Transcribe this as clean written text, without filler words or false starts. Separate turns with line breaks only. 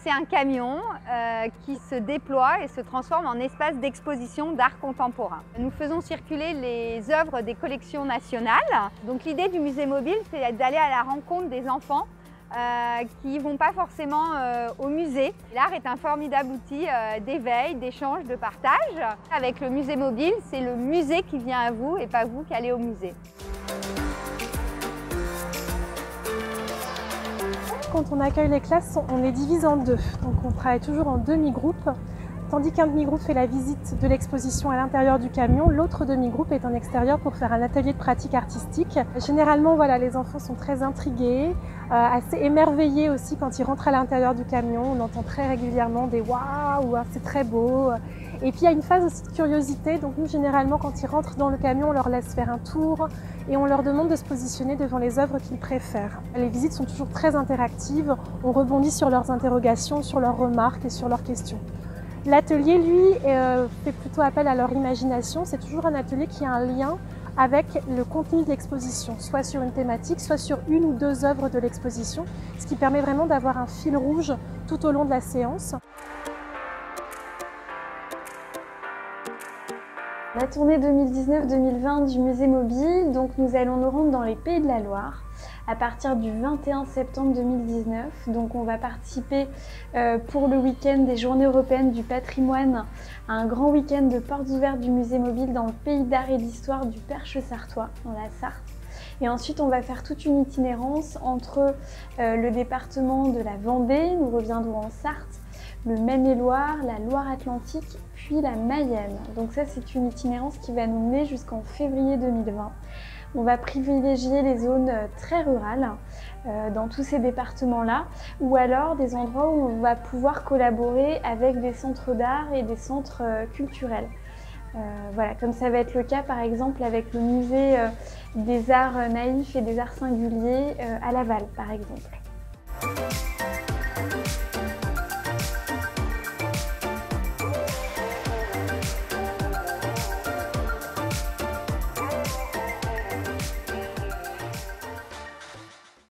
C'est un camion qui se déploie et se transforme en espace d'exposition d'art contemporain. Nous faisons circuler les œuvres des collections nationales. Donc l'idée du musée mobile, c'est d'aller à la rencontre des enfants qui ne vont pas forcément au musée. L'art est un formidable outil d'éveil, d'échange, de partage. Avec le musée mobile, c'est le musée qui vient à vous et pas vous qui allez au musée.
Quand on accueille les classes, on les divise en deux. Donc on travaille toujours en demi-groupes. Tandis qu'un demi-groupe fait la visite de l'exposition à l'intérieur du camion, l'autre demi-groupe est en extérieur pour faire un atelier de pratique artistique. Généralement, voilà, les enfants sont très intrigués, assez émerveillés aussi quand ils rentrent à l'intérieur du camion. On entend très régulièrement des « waouh », c'est très beau. Et puis il y a une phase aussi de curiosité. Donc nous, généralement, quand ils rentrent dans le camion, on leur laisse faire un tour et on leur demande de se positionner devant les œuvres qu'ils préfèrent. Les visites sont toujours très interactives. On rebondit sur leurs interrogations, sur leurs remarques et sur leurs questions. L'atelier, lui, fait plutôt appel à leur imagination. C'est toujours un atelier qui a un lien avec le contenu de l'exposition, soit sur une thématique, soit sur une ou deux œuvres de l'exposition, ce qui permet vraiment d'avoir un fil rouge tout au long de la séance.
La tournée 2019-2020 du musée mobile, donc nous allons nous rendre dans les Pays de la Loire à partir du 21 septembre 2019. Donc on va participer pour le week-end des Journées européennes du patrimoine à un grand week-end de portes ouvertes du musée mobile dans le pays d'art et d'histoire du Perche sartois, dans la Sarthe. Et ensuite on va faire toute une itinérance entre le département de la Vendée, nous reviendrons en Sarthe, le Maine-et-Loire, la Loire-Atlantique, puis la Mayenne. Donc ça, c'est une itinérance qui va nous mener jusqu'en février 2020. On va privilégier les zones très rurales dans tous ces départements-là, ou alors des endroits où on va pouvoir collaborer avec des centres d'art et des centres culturels. Voilà, comme ça va être le cas par exemple avec le musée des arts naïfs et des arts singuliers à Laval par exemple.